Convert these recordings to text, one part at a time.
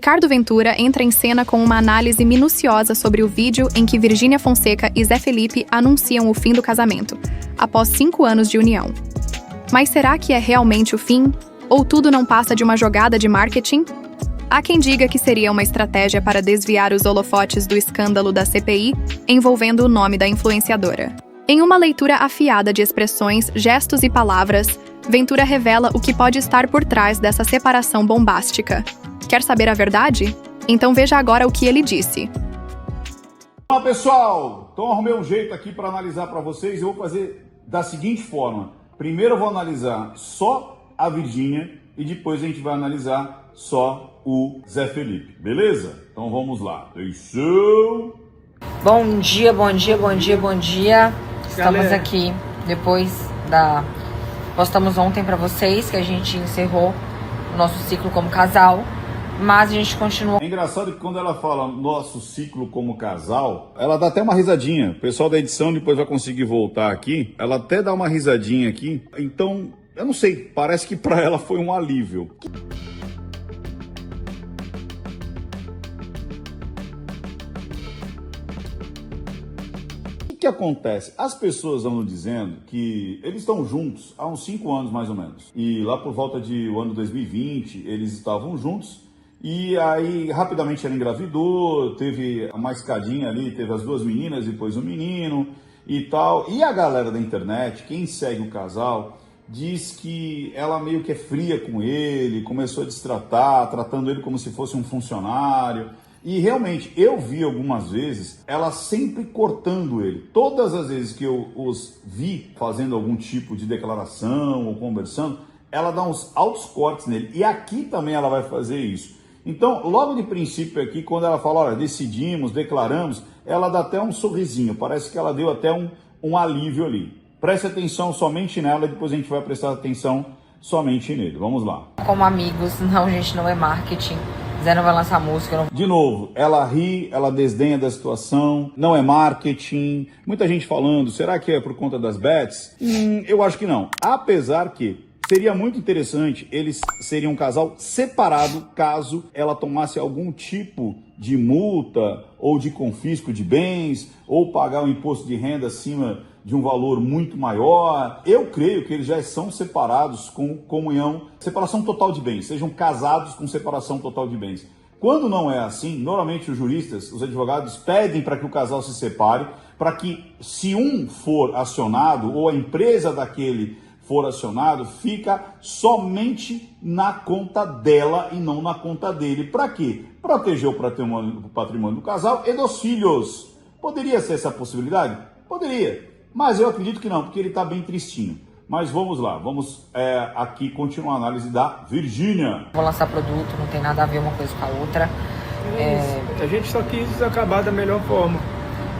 Ricardo Ventura entra em cena com uma análise minuciosa sobre o vídeo em que Virgínia Fonseca e Zé Felipe anunciam o fim do casamento, após 5 anos de união. Mas será que é realmente o fim? Ou tudo não passa de uma jogada de marketing? Há quem diga que seria uma estratégia para desviar os holofotes do escândalo da CPI envolvendo o nome da influenciadora. Em uma leitura afiada de expressões, gestos e palavras, Ventura revela o que pode estar por trás dessa separação bombástica. Quer saber a verdade? Então veja agora o que ele disse. Olá pessoal, então arrumei um jeito aqui para analisar para vocês. Eu vou fazer da seguinte forma: primeiro eu vou analisar só a Virgínia e depois a gente vai analisar só o Zé Felipe, beleza? Então vamos lá. Atenção! Bom dia, bom dia, bom dia, bom dia. Estamos aqui depois da... Postamos ontem pra vocês que a gente encerrou o nosso ciclo como casal, mas a gente continua. É engraçado que quando ela fala nosso ciclo como casal, ela dá até uma risadinha. O pessoal da edição depois vai conseguir voltar aqui. Ela até dá uma risadinha aqui. Então, eu não sei, parece que pra ela foi um alívio. O que acontece? As pessoas andam dizendo que eles estão juntos há uns 5 anos mais ou menos. E lá por volta de o ano 2020, eles estavam juntos. E aí rapidamente ela engravidou, teve uma escadinha ali, teve as 2 meninas, depois um menino e tal. E a galera da internet, quem segue o casal, diz que ela meio que é fria com ele, começou a destratar, tratando ele como se fosse um funcionário. E realmente, eu vi algumas vezes ela sempre cortando ele. Todas as vezes que eu os vi fazendo algum tipo de declaração ou conversando, ela dá uns altos cortes nele. E aqui também ela vai fazer isso. Então, logo de princípio aqui, quando ela fala, olha, decidimos, declaramos, ela dá até um sorrisinho. Parece que ela deu até um alívio ali. Preste atenção somente nela, depois a gente vai prestar atenção somente nele. Vamos lá. Como amigos, não, gente, não é marketing. Zé não vai lançar música. Não... De novo, ela ri, ela desdenha da situação, não é marketing. Muita gente falando, será que é por conta das bets? Eu acho que não. Apesar que seria muito interessante, eles seriam um casal separado caso ela tomasse algum tipo de multa ou de confisco de bens ou pagar um imposto de renda acima de um valor muito maior. Eu creio que eles já são separados com comunhão, separação total de bens, sejam casados com separação total de bens. Quando não é assim, normalmente os juristas, os advogados pedem para que o casal se separe, para que se um for acionado ou a empresa daquele for acionado, fica somente na conta dela e não na conta dele. Para quê? Proteger o patrimônio do casal e dos filhos. Poderia ser essa possibilidade? Poderia. Mas eu acredito que não, porque ele está bem tristinho. Mas vamos lá, vamos aqui continuar a análise da Virgínia. Vou lançar produto, não tem nada a ver uma coisa com a outra. A gente só quis acabar da melhor forma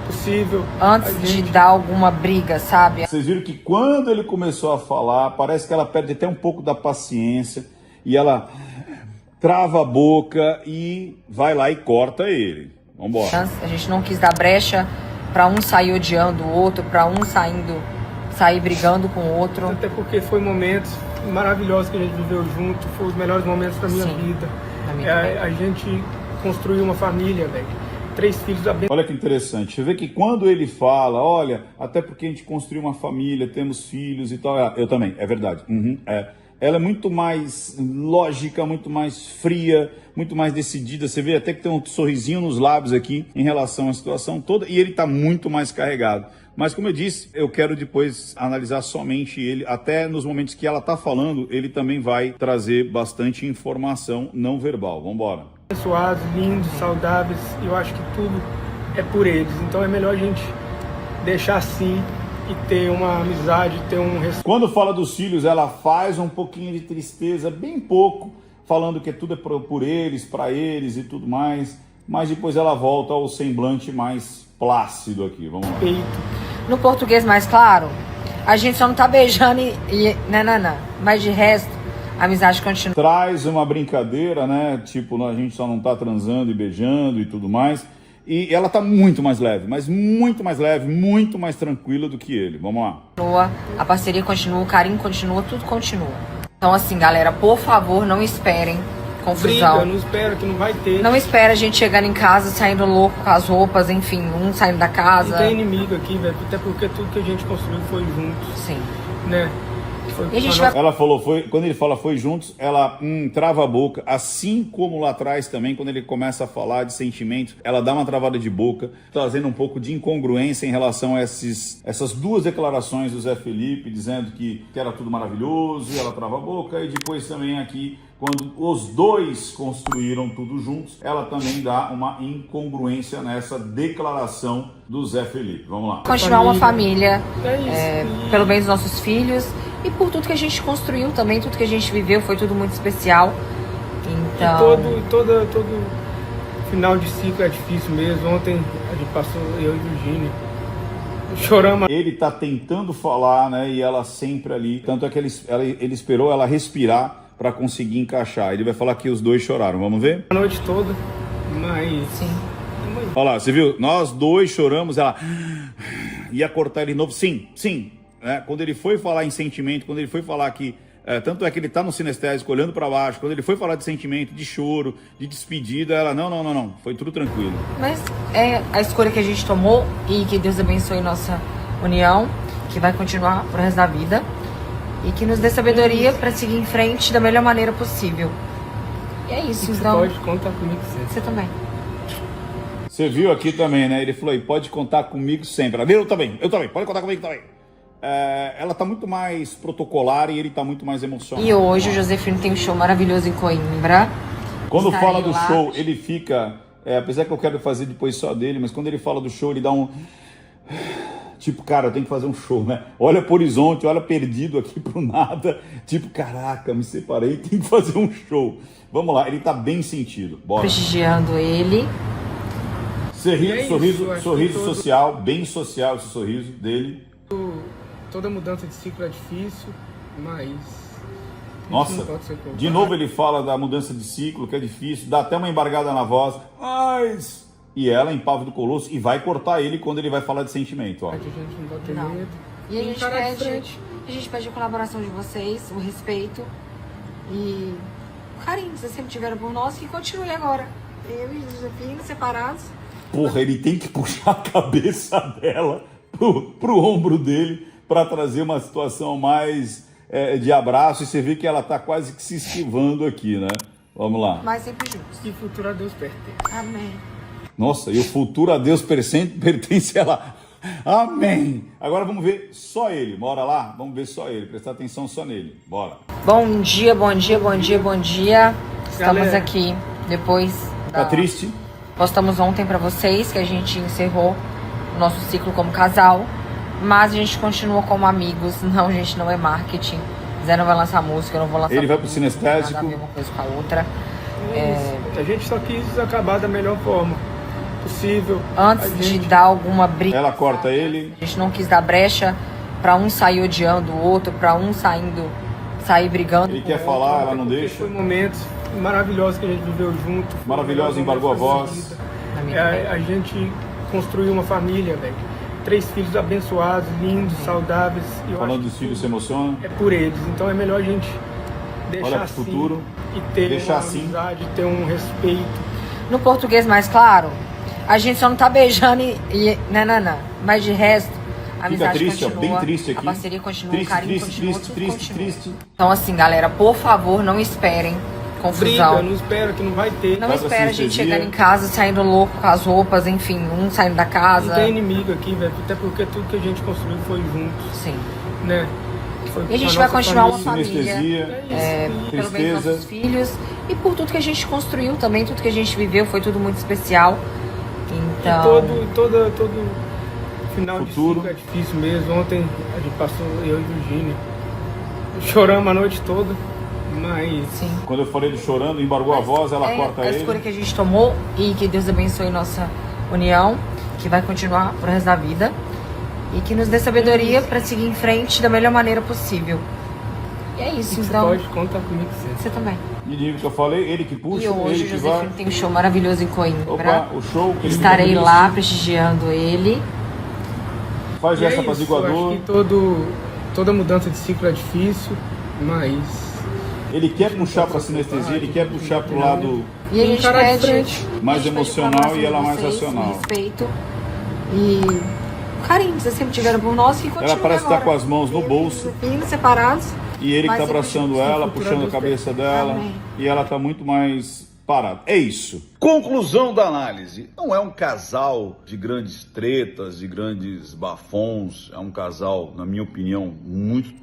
possível. Antes de dar alguma briga, sabe? Vocês viram que quando ele começou a falar, parece que ela perde até um pouco da paciência. E ela trava a boca e vai lá e corta ele. Vambora. A gente não quis dar brecha pra um sair odiando o outro, pra um sair brigando com o outro. Até porque foi momentos maravilhosos que a gente viveu junto, foi os melhores momentos da minha vida. A gente construiu uma família, velho. 3 filhos abençoados. Olha que interessante, você vê que quando ele fala, olha, até porque a gente construiu uma família, temos filhos e tal, eu também, é verdade. Ela é muito mais lógica, muito mais fria, muito mais decidida. Você vê até que tem um sorrisinho nos lábios aqui em relação à situação toda. E ele está muito mais carregado. Mas como eu disse, eu quero depois analisar somente ele. Até nos momentos que ela está falando, ele também vai trazer bastante informação não verbal. Vamos embora. Abençoados, lindos, saudáveis. Eu acho que tudo é por eles. Então é melhor a gente deixar assim e ter uma amizade, ter um respeito. Quando fala dos filhos, ela faz um pouquinho de tristeza, bem pouco, falando que tudo é por eles, para eles e tudo mais, mas depois ela volta ao semblante mais plácido aqui, vamos lá. No português mais claro, a gente só não tá beijando mas de resto, a amizade continua. Traz uma brincadeira, né, tipo, a gente só não tá transando e beijando e tudo mais. E ela tá muito mais leve, mas muito mais leve, muito mais tranquila do que ele. Vamos lá. A parceria continua, o carinho continua, tudo continua. Então assim, galera, por favor, não esperem confusão. Briga, não espera, que não vai ter. Não espera a gente chegando em casa, saindo louco com as roupas, enfim, um saindo da casa. Não tem inimigo aqui, velho, até porque tudo que a gente construiu foi juntos. Sim. Né? E a gente vai... Ela falou, quando ele fala foi juntos, ela trava a boca, assim como lá atrás também, quando ele começa a falar de sentimento, ela dá uma travada de boca, trazendo um pouco de incongruência em relação a essas duas declarações do Zé Felipe, dizendo que era tudo maravilhoso, e ela trava a boca, e depois também aqui, quando os dois construíram tudo juntos, ela também dá uma incongruência nessa declaração do Zé Felipe. Vamos lá. Continuar uma família, É isso. pelo bem dos nossos filhos e por tudo que a gente construiu também, tudo que a gente viveu, foi tudo muito especial. Então... E todo final de ciclo é difícil mesmo. Ontem a gente passou, eu e Virgínia, choramos. Ele tá tentando falar, né, e ela sempre ali, tanto é que ele esperou ela respirar para conseguir encaixar. Ele vai falar que os dois choraram, vamos ver? A noite toda, mas... Sim. Olha lá, você viu? Nós dois choramos, ela ia cortar ele de novo. Sim. Quando ele foi falar em sentimento, quando ele foi falar que... tanto é que ele tá no sinestésico olhando para baixo, quando ele foi falar de sentimento, de choro, de despedida, ela, não, foi tudo tranquilo. Mas é a escolha que a gente tomou e que Deus abençoe nossa união, que vai continuar pro resto da vida. E que nos dê sabedoria para seguir em frente da melhor maneira possível. E é isso, Você então. pode contar comigo sempre. Você também. Você viu aqui também, né? Ele falou, pode contar comigo sempre. Eu também, pode contar comigo também. Ela tá muito mais protocolar e ele tá muito mais emocional. E hoje o Josefino tem um show maravilhoso em Coimbra. Quando Estarei fala do lá. show, ele fica... apesar que eu quero fazer depois só dele, mas quando ele fala do show, ele dá um... Tipo, cara, eu tenho que fazer um show, né? Olha pro horizonte, olha perdido aqui pro nada. Tipo, caraca, me separei, tenho que fazer um show. Vamos lá, ele tá bem sentido. Bora. Prestigiando ele. Sorriso social, bem social esse sorriso dele. Toda mudança de ciclo é difícil, mas... Nossa, não pode ser de novo ele fala da mudança de ciclo, que é difícil, dá até uma embargada na voz. Mas... E ela, em Pavo do Colosso, e vai cortar ele quando ele vai falar de sentimento, ó. A gente não pode ter Não. medo. E a gente, Encarar de frente. pede a colaboração de vocês, o respeito e o carinho que vocês sempre tiveram por nós, que continue agora. Eu e o Josefino separados. Porra, ele tem que puxar a cabeça dela pro ombro dele para trazer uma situação mais de abraço. E você vê que ela tá quase que se esquivando aqui, né? Vamos lá. Mas sempre juntos. Que futuro a Deus pertence. Amém. Nossa, e o futuro a Deus pertence a ela. Amém. Agora vamos ver só ele. Bora lá? Vamos ver só ele. Prestar atenção só nele. Bora. Bom dia. Estamos Galera. aqui depois Tá triste? Postamos ontem pra vocês que a gente encerrou o nosso ciclo como casal, mas a gente continua como amigos. Não, a gente não é marketing. Zé não vai lançar música, eu não vou lançar. Ele vai pro música, sinestésico. Nada a ver uma coisa com a outra. A gente só quis acabar da melhor forma possível. Antes de dar alguma briga, Ela corta ele. a gente não quis dar brecha pra um sair odiando o outro, pra um sair brigando. Ele com quer o falar, outro. ela não Porque deixa. Foi momentos maravilhosos que a gente viveu junto. Maravilhosa, embargou a voz. Na minha vida. A gente construiu uma família, velho. 3 filhos abençoados, lindos, saudáveis. E eu Falando acho dos que filhos, se emociona. é por eles. Então é melhor a gente deixar Olha pro assim futuro. e ter Deixar uma assim. amizade, ter um respeito. No português mais claro, a gente só não tá beijando não. Mas de resto, a Fica amizade triste, ó, continua, bem triste aqui. a parceria continua, Triste, o carinho triste, continua, triste, tudo triste, continua. triste. Então assim, galera, por favor, não esperem confusão. Briga, não espera, que não vai ter. Não Vai pra espera a gente sinestesia. chegando em casa, saindo louco com as roupas, enfim, um saindo da casa. Não tem inimigo aqui, velho. Até porque tudo que a gente construiu foi juntos, Sim. né? Foi E a gente com vai nossa continuar uma família. família. Sinestesia, Pelo bem dos tristeza. nossos filhos e por tudo que a gente construiu também, tudo que a gente viveu, foi tudo muito especial. Então, E todo final Futuro. de ciclo é difícil mesmo. Ontem a gente passou, eu e Virgínia, choramos a noite toda, mas sim. Quando eu falei ele chorando, embargou a voz, ela corta a ele. escolha que a gente tomou e que Deus abençoe nossa união, que vai continuar pro resto da vida e que nos dê sabedoria para seguir em frente da melhor maneira possível. E é isso, você então. pode contar comigo sempre. Você também. E digo que eu falei, ele que puxa, E hoje ele o que vai. Josefino tem um show maravilhoso em Coimbra. Opa, o show que ele Estarei fica lá feliz. prestigiando ele. Faz E é gesto isso, apaziguador. acho que toda mudança de ciclo é difícil, mas Ele quer puxar para sinestesia, ele quer puxar para o lado e a gente pede mais emocional e ela mais racional. Respeito e carinho que vocês sempre tiveram por nós e continua. Ela parece estar com as mãos no bolso. Filhos separados. E ele que está abraçando ela, puxando a cabeça dela. Amém. E ela está muito mais parada. É isso. Conclusão da análise. Não é um casal de grandes tretas, de grandes bafões. É um casal, na minha opinião, muito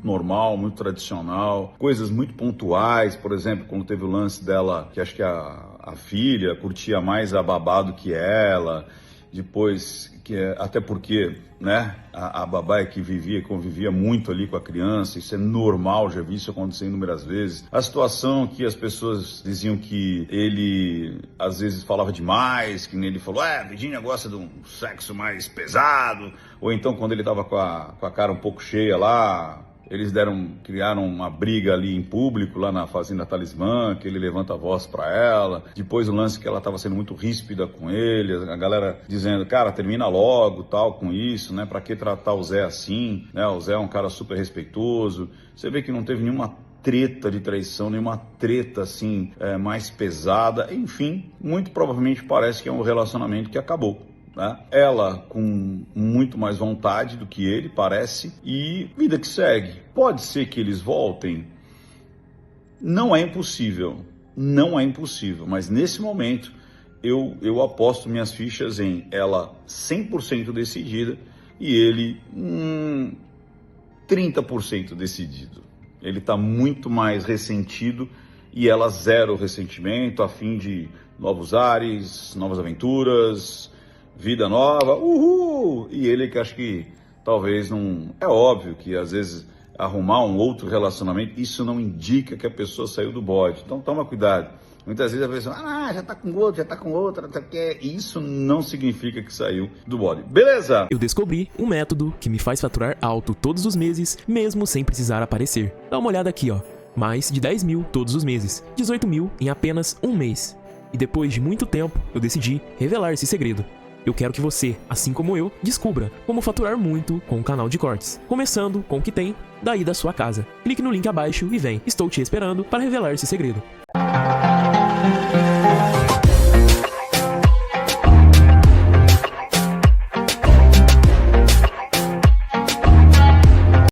normal, muito tradicional. Coisas muito pontuais. Por exemplo, quando teve o lance dela, que acho que a filha curtia mais a babá do que ela. Depois, até porque, né, a babá é que convivia muito ali com a criança, isso é normal, já vi isso acontecer inúmeras vezes. A situação que as pessoas diziam que ele, às vezes, falava demais, que ele falou, a Virgínia gosta de um sexo mais pesado, ou então quando ele tava com a cara um pouco cheia lá, eles criaram uma briga ali em público, lá na Fazenda Talismã, que ele levanta a voz pra ela. Depois o lance que ela tava sendo muito ríspida com ele, a galera dizendo, cara, termina logo, tal, com isso, né? Pra que tratar o Zé assim, né? O Zé é um cara super respeitoso. Você vê que não teve nenhuma treta de traição, nenhuma treta assim, mais pesada. Enfim, muito provavelmente parece que é um relacionamento que acabou. Né? Ela com muito mais vontade do que ele, parece, e vida que segue. Pode ser que eles voltem? Não é impossível, mas nesse momento eu aposto minhas fichas em ela 100% decidida e ele 30% decidido. Ele está muito mais ressentido e ela zero ressentimento, a fim de novos ares, novas aventuras, vida nova, uhul! E ele que acho que talvez não... É óbvio que às vezes arrumar um outro relacionamento, isso não indica que a pessoa saiu do bode. Então toma cuidado. Muitas vezes a pessoa, já tá com outro, já tá com outra, não sei o que. Isso não significa que saiu do bode. Beleza? Eu descobri um método que me faz faturar alto todos os meses, mesmo sem precisar aparecer. Dá uma olhada aqui, ó. Mais de 10 mil todos os meses. 18 mil em apenas um mês. E depois de muito tempo, eu decidi revelar esse segredo. Eu quero que você, assim como eu, descubra como faturar muito com o canal de cortes. Começando com o que tem daí da sua casa. Clique no link abaixo e vem. Estou te esperando para revelar esse segredo.